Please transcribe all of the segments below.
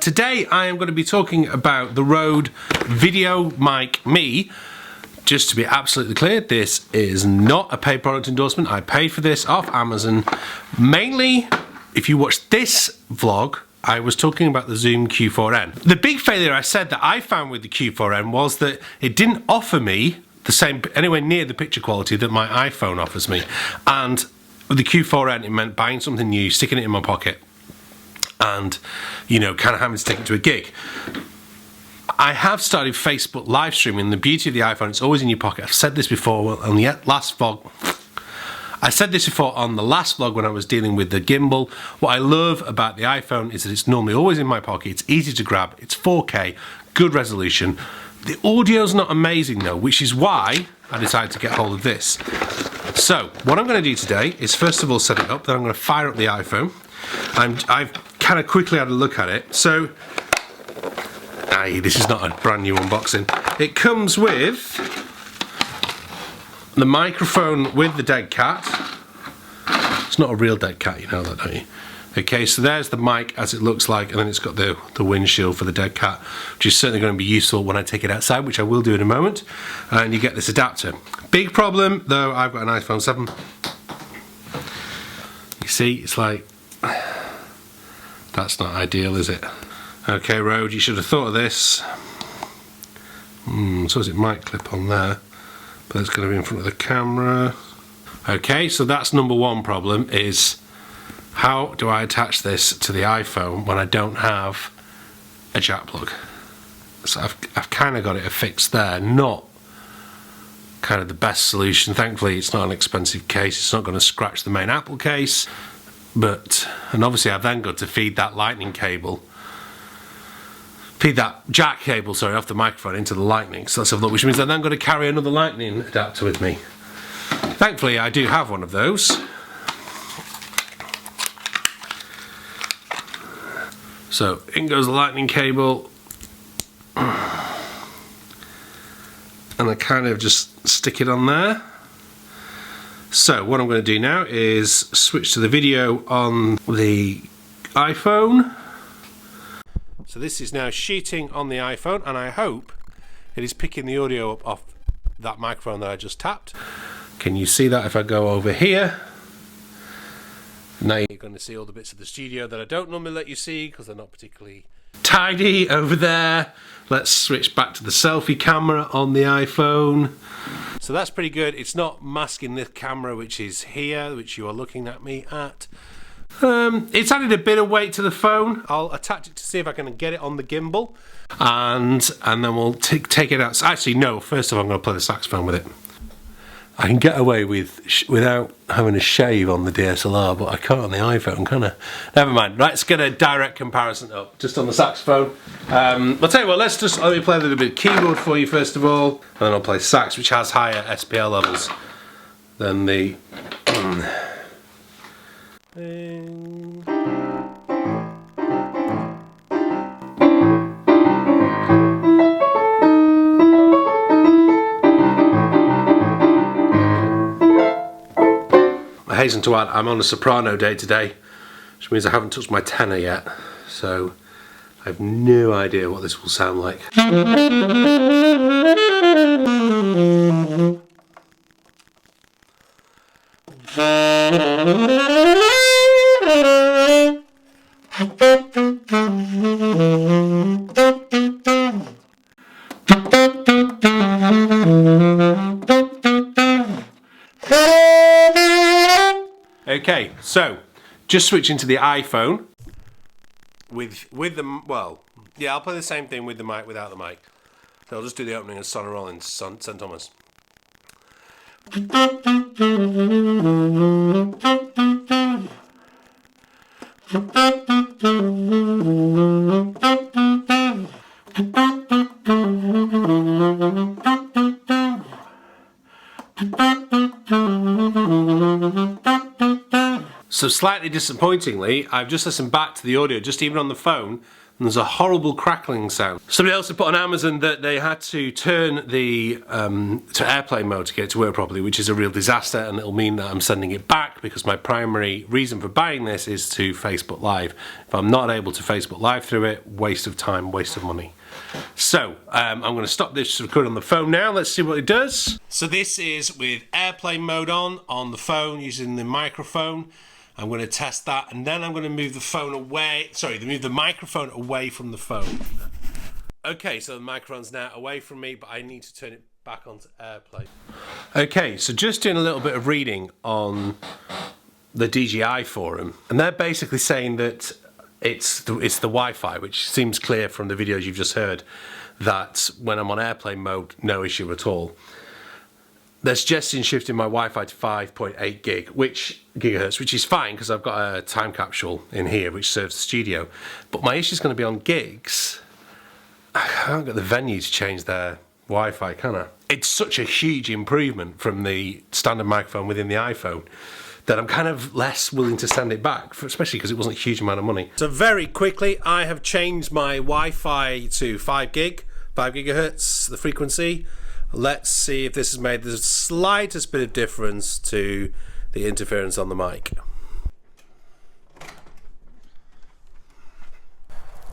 Today I am going to be talking about the Rode Video Mic Me. Just to be absolutely clear, this is not a paid product endorsement. I paid for this off Amazon. Mainly, if you watch this vlog, I was talking about the Zoom Q4N. The big failure I said that I found with the Q4N was that it didn't offer me the same, anywhere near the picture quality that my iPhone offers me. And with the Q4N, it meant buying something new, sticking it in my pocket, and, you know, kind of having to take it to a gig. I have started Facebook live streaming. The beauty of the iPhone, it's always in your pocket. I've said this before on the last vlog. I said this before on the last vlog when I was dealing with the gimbal. What I love about the iPhone is that it's normally always in my pocket. It's easy to grab. It's 4K, good resolution. The audio's not amazing though, which is why I decided to get hold of this. So what I'm going to do today is first of all set it up. Then I'm going to fire up the iPhone. I've kind of quickly had a look at it. So. This is not a brand new unboxing. It comes with the microphone with the dead cat. It's not a real dead cat, you know that, don't you? Okay, so there's the mic as it looks like, and then it's got the windshield for the dead cat, which is certainly going to be useful when I take it outside, which I will do in a moment. And you get this adapter. Big problem, though, I've got an iPhone 7. You see, it's like, that's not ideal, is it? Okay, Rode, you should have thought of this. So it might clip on there, but it's going to be in front of the camera. Okay, so that's number one problem, is how do I attach this to the iPhone when I don't have a jack plug? So I've kind of got it affixed there, not kind of the best solution. Thankfully, it's not an expensive case. It's not going to scratch the main Apple case. And obviously I've then got to feed that lightning cable, jack cable, sorry, off the microphone into the lightning. So let's have a look, which means I'm then going to carry another lightning adapter with me. Thankfully, I do have one of those. So in goes the lightning cable. And I kind of just stick it on there. So what I'm going to do now is switch to the video on the iPhone. So this is now shooting on the iPhone, and I hope it is picking the audio up off that microphone that I just tapped. Can you see that if I go over here? Now you're going to see all the bits of the studio that I don't normally let you see because they're not particularly tidy over there. Let's switch back to the selfie camera on the iPhone. So that's pretty good. It's not masking the camera which is here, which you are looking at me at. It's added a bit of weight to the phone. I'll attach it to see if I can get it on the gimbal, and then we'll take it out. Actually, no. First of all, I'm going to play the saxophone with it. I can get away without having a shave on the DSLR, but I can't on the iPhone, can I? Never mind. Right, let's get a direct comparison up just on the saxophone. I'll tell you what. Let me play a little bit of keyboard for you first of all, and then I'll play sax, which has higher SPL levels than the. I hasten to add, I'm on a soprano day today, which means I haven't touched my tenor yet, so I have no idea what this will sound like. Okay, so just switching to the iPhone with the, well, yeah, I'll play the same thing with the mic, without the mic. So I'll just do the opening of Sonny Rollins' St. Thomas. So slightly disappointingly, I've just listened back to the audio, just even on the phone, and there's a horrible crackling sound. Somebody else had put on Amazon that they had to turn the to airplane mode to get it to work properly, which is a real disaster, and it'll mean that I'm sending it back because my primary reason for buying this is to Facebook Live. If I'm not able to Facebook Live through it, waste of time, waste of money. So I'm going to stop this recording on the phone now. Let's see what it does. So this is with airplane mode on the phone using the microphone. I'm going to test that, and then I'm going to move the phone away. Sorry, move the microphone away from the phone. Okay, so the microphone's now away from me, but I need to turn it back onto airplane. Okay, so just doing a little bit of reading on the DJI forum, and they're basically saying that it's the Wi-Fi, which seems clear from the videos you've just heard, that when I'm on airplane mode, no issue at all. They're suggesting shifting my Wi-Fi to 5.8 gigahertz, which is fine because I've got a time capsule in here which serves the studio. But my issue is going to be on gigs. I can't get the venue to change their Wi-Fi, can I? It's such a huge improvement from the standard microphone within the iPhone that I'm kind of less willing to send it back, especially because it wasn't a huge amount of money. So very quickly, I have changed my Wi-Fi to 5 gigahertz, the frequency. Let's see if this has made the slightest bit of difference to the interference on the mic.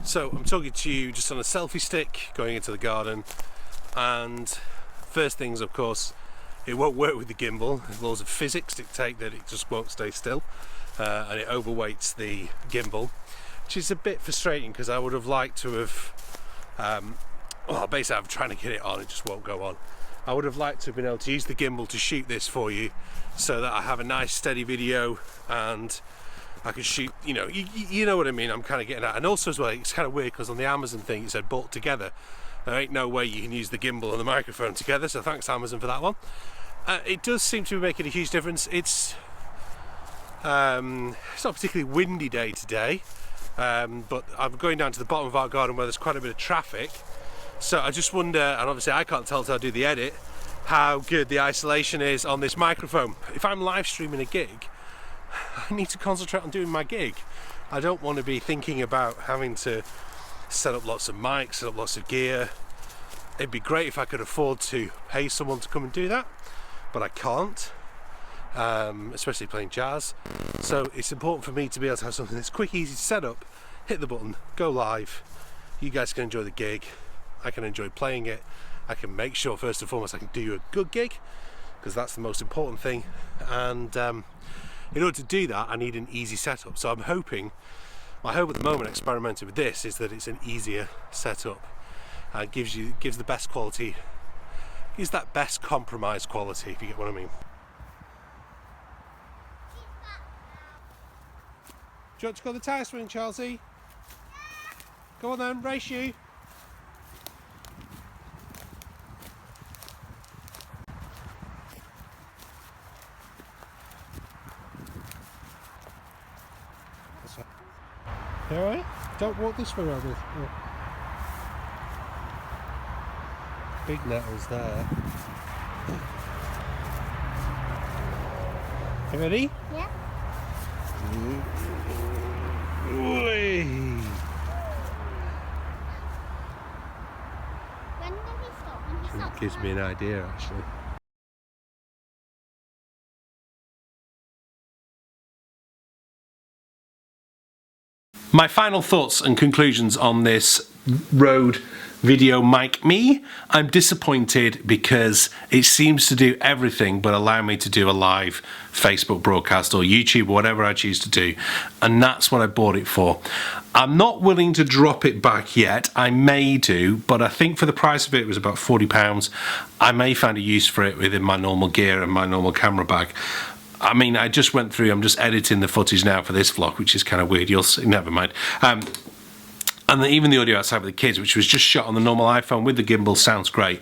So I'm talking to you just on a selfie stick going into the garden, and first things, of course, it won't work with the gimbal. The laws of physics dictate that it just won't stay still, and it overweights the gimbal, which is a bit frustrating because I would have liked to have well, basically I'm trying to get it on, it just won't go on. I would have liked to have been able to use the gimbal to shoot this for you so that I have a nice steady video and I can shoot, you know what I mean, I'm kind of getting at. And also as well, it's kind of weird because on the Amazon thing it said bought together. There ain't no way you can use the gimbal and the microphone together, so thanks Amazon for that one. It does seem to be making a huge difference. It's not a particularly windy day today, but I'm going down to the bottom of our garden where there's quite a bit of traffic. So I just wonder, and obviously I can't tell till I do the edit, how good the isolation is on this microphone. If I'm live streaming a gig, I need to concentrate on doing my gig. I don't want to be thinking about having to set up lots of mics, set up lots of gear. It'd be great if I could afford to pay someone to come and do that, but I can't, especially playing jazz. So it's important for me to be able to have something that's quick, easy to set up, hit the button, go live. You guys can enjoy the gig. I can enjoy playing it. I can make sure first and foremost I can do you a good gig, because that's the most important thing, and in order to do that I need an easy setup. So I'm hoping, my hope at the moment experimenting with this is that it's an easier setup and gives the best quality, gives that best compromise quality, if you get what I mean. Do you want to go the tyre swing, Chelsea? Go on then, race you. Alright, don't walk this way around. Oh. Big nettles there. You ready? Yeah. When did he stop? When he stopped? Gives me an idea actually. My final thoughts and conclusions on this Rode Video Mic Me. I'm disappointed because it seems to do everything but allow me to do a live Facebook broadcast or YouTube or whatever I choose to do, and that's what I bought it for. I'm not willing to drop it back yet. I may do, but I think for the price of it, it was about £40. I may find a use for it within my normal gear and my normal camera bag. I mean, I just went through, I'm just editing the footage now for this vlog, which is kind of weird, you'll see, never mind. And even the audio outside with the kids, which was just shot on the normal iPhone with the gimbal, sounds great.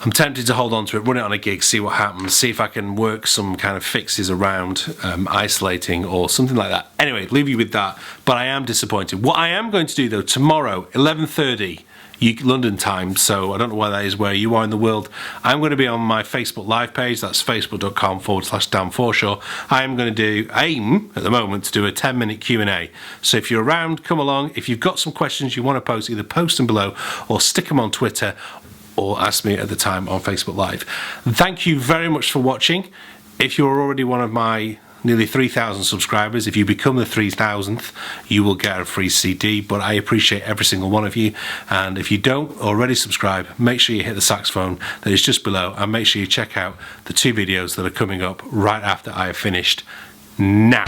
I'm tempted to hold on to it, run it on a gig, see what happens, see if I can work some kind of fixes around isolating or something like that. Anyway, leave you with that, but I am disappointed. What I am going to do though, tomorrow, 11:30, London time, so I don't know where that is where you are in the world. I'm going to be on my Facebook live page. That's facebook.com/Dan Forshaw. I am going to aim at the moment to do a 10-minute Q&A. So if you're around, come along. If you've got some questions you want to post, either post them below or stick them on Twitter or ask me at the time on Facebook Live. Thank you very much for watching. If you're already one of my nearly 3,000 subscribers, if you become the 3,000th, you will get a free CD, but I appreciate every single one of you. And if you don't already subscribe, make sure you hit the saxophone that is just below, and make sure you check out the 2 videos that are coming up right after I have finished now.